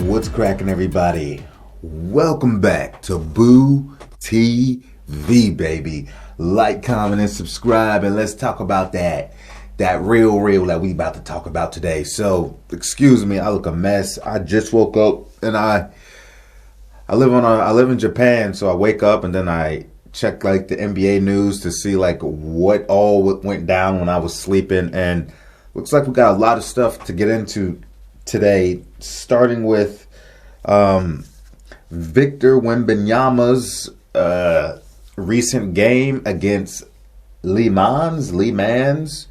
What's cracking, everybody? Welcome back to Boo TV, baby. Like, comment, and subscribe, and let's talk about that real that we about to talk about today. So, excuse me, I look a mess. I just woke up, and I live in Japan, so I wake up and then I check like the NBA news to see like what all went down when I was sleeping, and looks like we got a lot of stuff to get into today, starting with Victor Wembanyama's recent game against Le Mans.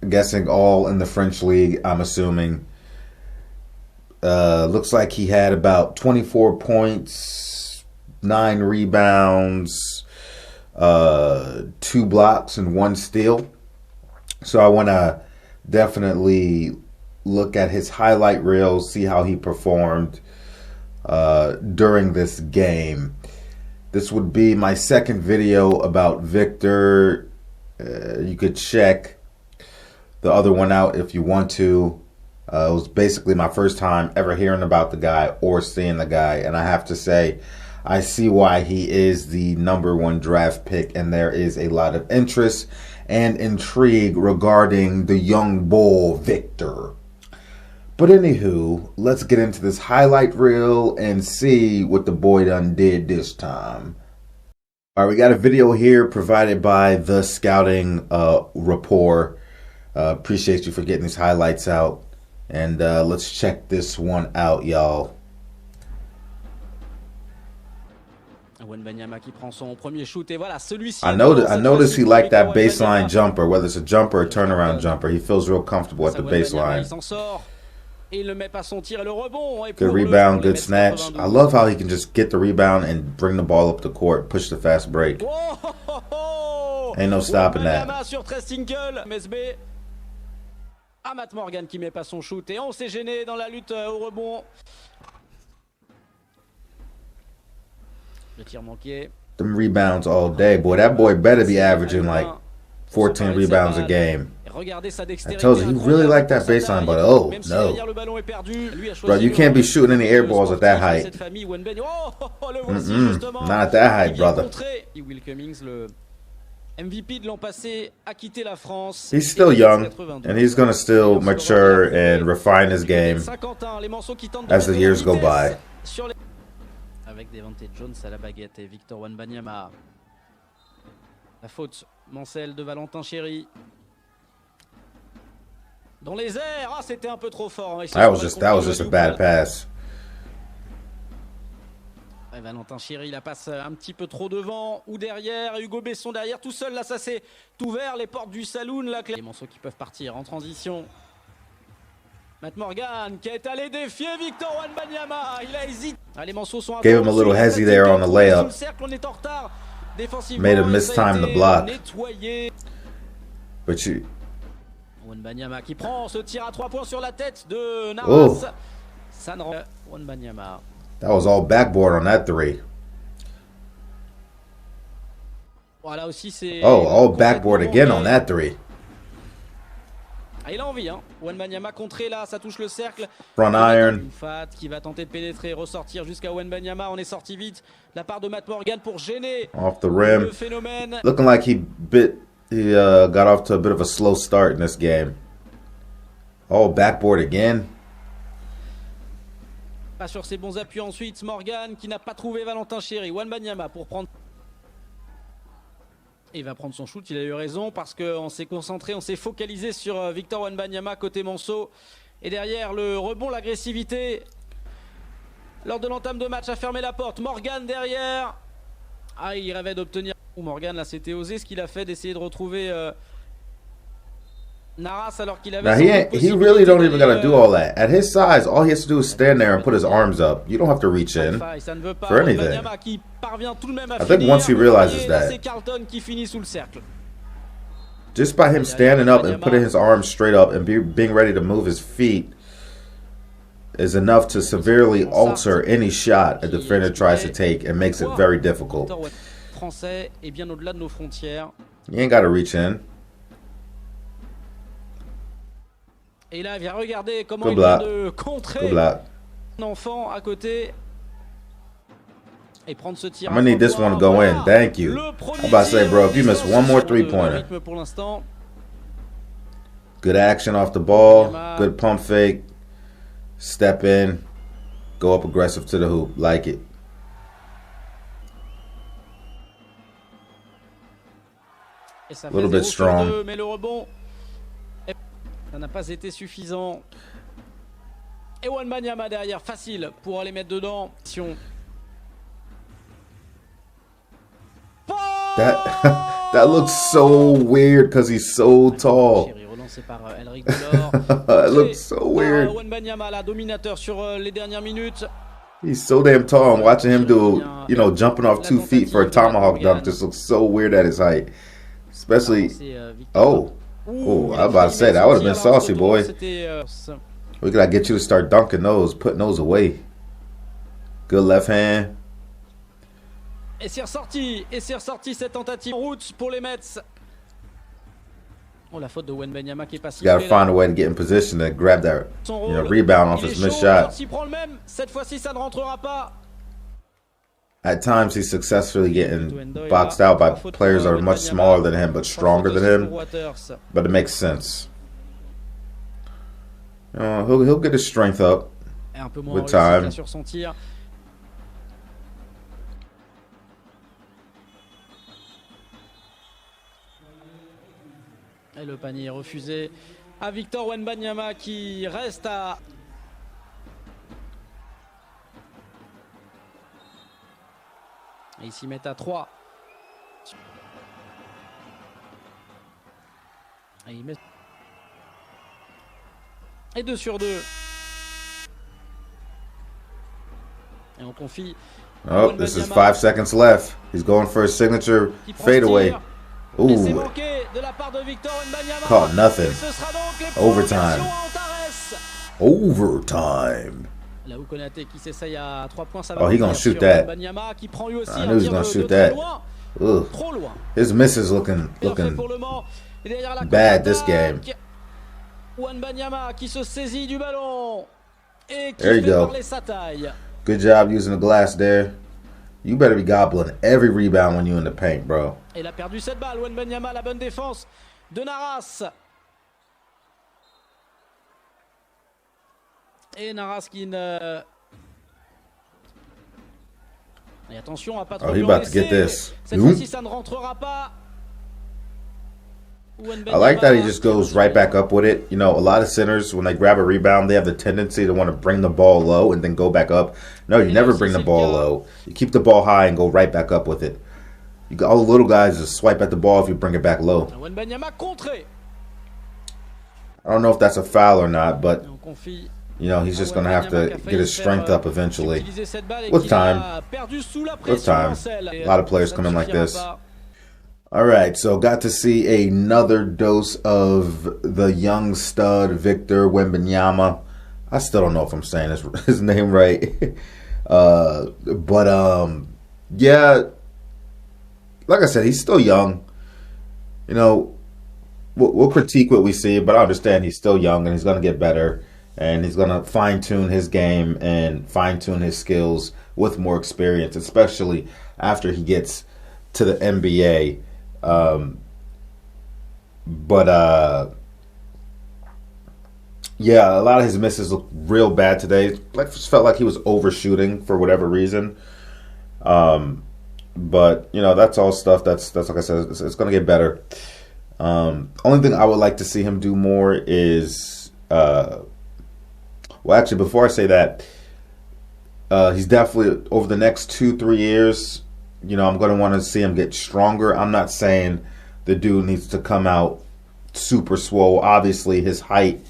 Guessing all in the French league, I'm assuming. Looks like he had about 24 points, 9 rebounds, 2 blocks, and 1 steal. So I want to definitely look at his highlight reel, see how he performed during this game. This would be my second video about Victor. You could check the other one out if you want to. It was basically my first time ever hearing about the guy or seeing the guy, and I have to say, I see why he is the #1 draft pick, and there is a lot of interest and intrigue regarding the young bull Victor. But anywho, let's get into this highlight reel and see what the boy done did this time. All right, we got a video here provided by the Scouting Rapport. Appreciate you for getting these highlights out. And let's check this one out, y'all. Wembanyama qui prend son premier shoot et voilà, celui-ci. I noticed he liked that baseline jumper, whether it's a jumper or a turnaround jumper. He feels real comfortable at the baseline. Good rebound, good snatch. I love how he can just get the rebound and bring the ball up the court, push the fast break. Ain't no stopping that. Matt Morgan qui met pas son shoot et on s'est gêné dans la lutte au rebond. Le tir manqué. Them rebounds all day, boy. That boy better be averaging like 14 rebounds a game. I told you, he really liked that baseline, but oh, no. Bro, you can't be shooting any air balls at that height. Not at that height, brother. MVP de l'an passé a quitté la France. He's still young, and he's going to still mature and refine his game as the years go by. Avec Devante Jones à la baguette et Victor Wembanyama. La faute Mancel de Valentin Chéry. Dans les airs, ah c'était un peu trop fort. That was just a bad pass. Et Valentin Chéry la passe un petit peu trop devant ou derrière. Hugo Besson derrière, tout seul là, ça s'est ouvert les portes du saloon là. Les morceaux qui peuvent partir en transition. Matt Morgan qui est allé défier Victor Wembanyama. Il a hésité. Ah, les morceaux sont gave him a little hezzy there on the layup. Made him mistime the block. But you. Wembanyama qui prend ce tir à 3 points sur la tête de Naras. Ça ne rend Wembanyama. That was all backboard on that 3. Voilà aussi c'est. Oh, all backboard again on that 3. Ah, il a envie, hein. Wembanyama contré là, ça touche le cercle. Front iron. Fat qui va tenter de pénétrer, ressortir jusqu'à Wembanyama. On est sorti vite. La part de Matt Morgan pour gêner off the rim. Le phénomène. Looking like he got off to a bit of a slow start in this game. Oh, backboard again. Pas sur ses bons appuis ensuite. Morgan qui n'a pas trouvé Valentin Chéry. Wembanyama pour prendre. Il va prendre son shoot, il a eu raison parce qu'on s'est concentré, on s'est focalisé sur Victor Wembanyama côté Monceau. Et derrière le rebond, l'agressivité. Lors de l'entame de match, a fermé la porte. Morgan derrière. Ah, il rêvait d'obtenir. Morgan là, c'était osé ce qu'il a fait d'essayer de retrouver Naras alors qu'il avait. Now he really don't even gotta do all that. At his size, all he has to do is stand there and put his arms up. You don't have to reach in for anything. I think once he realizes that, just by him standing up and putting his arms straight up and being ready to move his feet is enough to severely alter any shot a defender tries to take and makes it very difficult. You ain't gotta reach in. Et là, il vient regarder comment Good il vient block. de Good contrer block. un enfant à côté. Et prendre ce tir. I'm gonna need this one to go in. Thank you. I'm about to say, bro, if you miss one more three-pointer. Good action off the ball. Good pump fake. Step in. Go up aggressive to the hoop. Like it. A little bit strong. Mais le rebond, ça n'a pas été suffisant. Et Wembanyama derrière, facile pour aller mettre dedans. That looks so weird because he's so tall. It looks so weird. Wembanyama, là, dominateur sur les dernières minutes. He's so damn tall. I'm watching him do, you know, jumping off 2 feet for a tomahawk dunk. Just looks so weird at his height. Especially, oh, I was about to say, that would have been saucy, boy. We gotta get you to start dunking those, putting those away. Good left hand. Et c'est ressorti cette tentative en route pour les Mets. Oh, la faute de Wembanyama qui est pas si. Gotta find a way to get in position to grab that, you know, rebound off his missed shot. S'il prend le même, cette fois-ci ça ne rentrera pas. At times, he's successfully getting boxed out by players that are much smaller than him, but stronger than him. But it makes sense. He'll get his strength up with time. Et le panier est refusé à Victor Wembanyama qui reste à... Et ils s'y mettent à 3. Et il met... Et 2 sur 2. Et on confie... Oh, this is 5 seconds left. He's going for a signature fadeaway. Ooh. Caught nothing. Overtime. Overtime. Oh, he gonna shoot that. I knew he was gonna shoot that. Ugh. His misses looking bad this game. There you go. Good job using the glass there. You better be gobbling every rebound when you're in the paint, bro. Il a perdu cette balle. Wembanyama, la bonne défense de Naras. Et Naras qui ne... Et attention à pas trop lui en laisser. Cette fois-ci, ça ne rentrera pas. I like that he just goes right back up with it. You know, a lot of centers, when they grab a rebound, they have the tendency to want to bring the ball low and then go back up. No, you never bring the ball low. You keep the ball high and go right back up with it. You got all the little guys just swipe at the ball if you bring it back low. I don't know if that's a foul or not, but you know, he's just going to have to get his strength up eventually. With time. With time. A lot of players come in like this. All right, so got to see another dose of the young stud, Victor Wembanyama. I still don't know if I'm saying his name right. Yeah, like I said, he's still young. You know, we'll critique what we see, but I understand he's still young and he's going to get better. And he's going to fine-tune his game and fine-tune his skills with more experience, especially after he gets to the NBA. Yeah, a lot of his misses look real bad today. Like, just felt like he was overshooting for whatever reason. But you know, that's all stuff. That's like I said, it's going to get better. Only thing I would like to see him do more is, well, actually, before I say that, he's definitely over the next 2-3 years. You know, I'm going to want to see him get stronger. I'm not saying the dude needs to come out super swole. Obviously, his height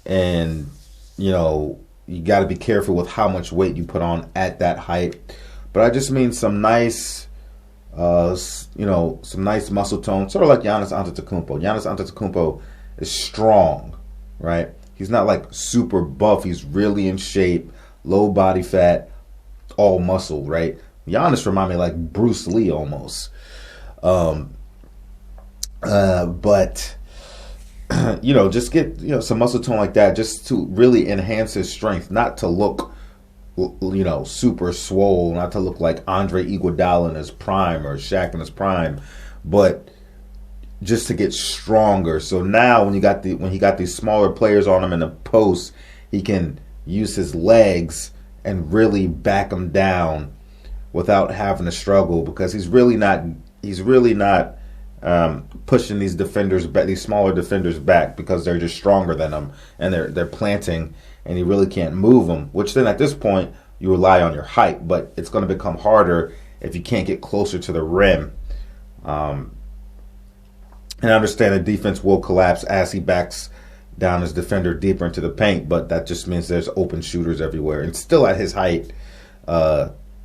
and, you know, you got to be careful with how much weight you put on at that height. But I just mean some nice, you know, some nice muscle tone, sort of like Giannis Antetokounmpo. Giannis Antetokounmpo is strong, right? He's not like super buff. He's really in shape, low body fat, all muscle, right? Giannis remind me like Bruce Lee almost. But just get, some muscle tone like that just to really enhance his strength, not to look, super swole, not to look like Andre Iguodala in his prime or Shaq in his prime, but just to get stronger. So now when he got these smaller players on him in the post, he can use his legs and really back them down without having to struggle, because he's really not pushing these smaller defenders back, because they're just stronger than him and they're planting, and he really can't move them. Which then at this point you rely on your height, but it's going to become harder if you can't get closer to the rim. And I understand the defense will collapse as he backs down his defender deeper into the paint, but that just means there's open shooters everywhere. And still at his height,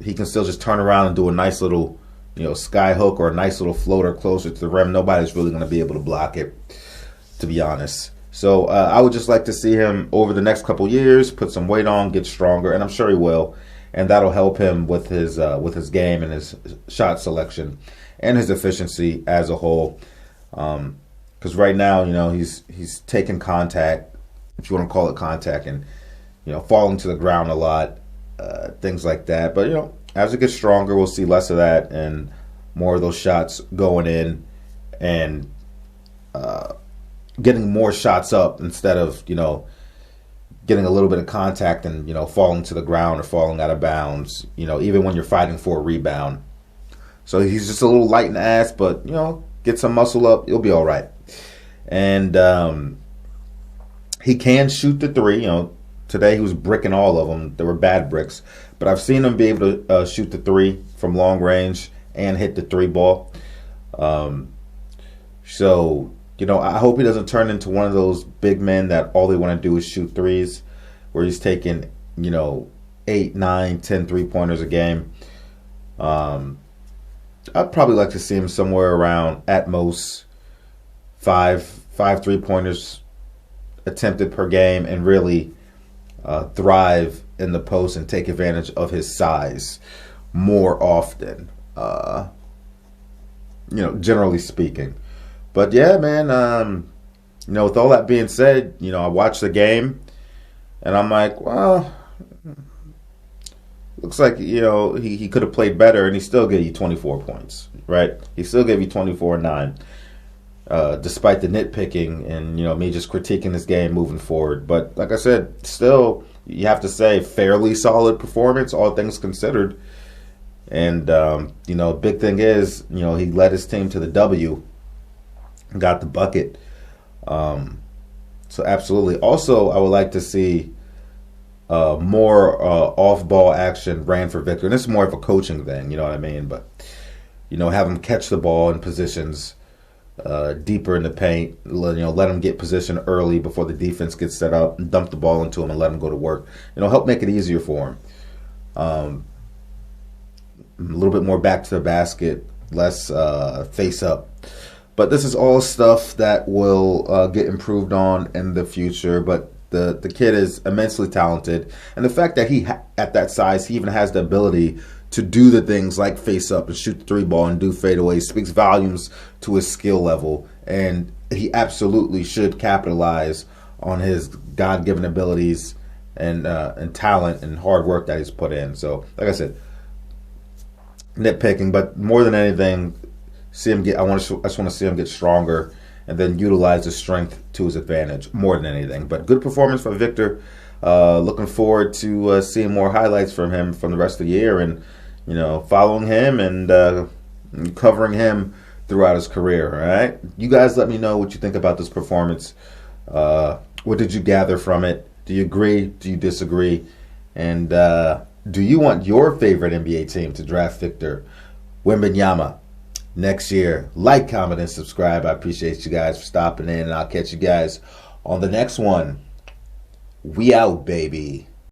he can still just turn around and do a nice little, sky hook or a nice little floater closer to the rim. Nobody's really going to be able to block it, to be honest. So I would just like to see him over the next couple years put some weight on, get stronger, and I'm sure he will. And that'll help him with his game and his shot selection and his efficiency as a whole. Because right now, he's taking contact, if you want to call it contact, and falling to the ground a lot, things like that. But as it gets stronger, we'll see less of that and more of those shots going in and getting more shots up instead of getting a little bit of contact and falling to the ground or falling out of bounds. Even when you're fighting for a rebound. So he's just a little light in the ass, but get some muscle up, you'll be all right. And he can shoot the three. Today he was bricking all of them. They were bad bricks, but I've seen him be able to shoot the three from long range and hit the three ball. So I hope he doesn't turn into one of those big men that all they want to do is shoot threes, where he's taking 8, 9, 10 3-pointers a game. I'd probably like to see him somewhere around, at most, 5 3-pointers attempted per game, and really thrive in the post and take advantage of his size more often, generally speaking. But yeah, man, with all that being said, I watched the game and I'm like, well, looks like, he could have played better, and he still gave you 24 points, right? He still gave you 24-9, despite the nitpicking and, me just critiquing this game moving forward. But like I said, still, you have to say, fairly solid performance, all things considered. And, big thing is, he led his team to the W, got the bucket. So absolutely. Also, I would like to see more off-ball action ran for Victor. And this is more of a coaching thing, you know what I mean? But, have him catch the ball in positions deeper in the paint. Let him get position early before the defense gets set up, and dump the ball into him and let him go to work. Help make it easier for him. A little bit more back to the basket, less face up. But this is all stuff that will get improved on in the future. But the kid is immensely talented. And the fact that he, at that size, he even has the ability to do the things like face up and shoot the three ball and do fadeaways speaks volumes to his skill level. And he absolutely should capitalize on his God-given abilities and talent and hard work that he's put in. So, like I said, nitpicking, but more than anything, I just want to see him get stronger and then utilize his strength to his advantage more than anything. But good performance from Victor. Looking forward to seeing more highlights from him from the rest of the year, and following him and covering him throughout his career. All right, you guys, let me know what you think about this performance. What did you gather from it? Do you agree? Do you disagree? And do you want your favorite NBA team to draft Victor Wembanyama next year? Like, comment, and subscribe. I appreciate you guys for stopping in, and I'll catch you guys on the next one. We out, baby.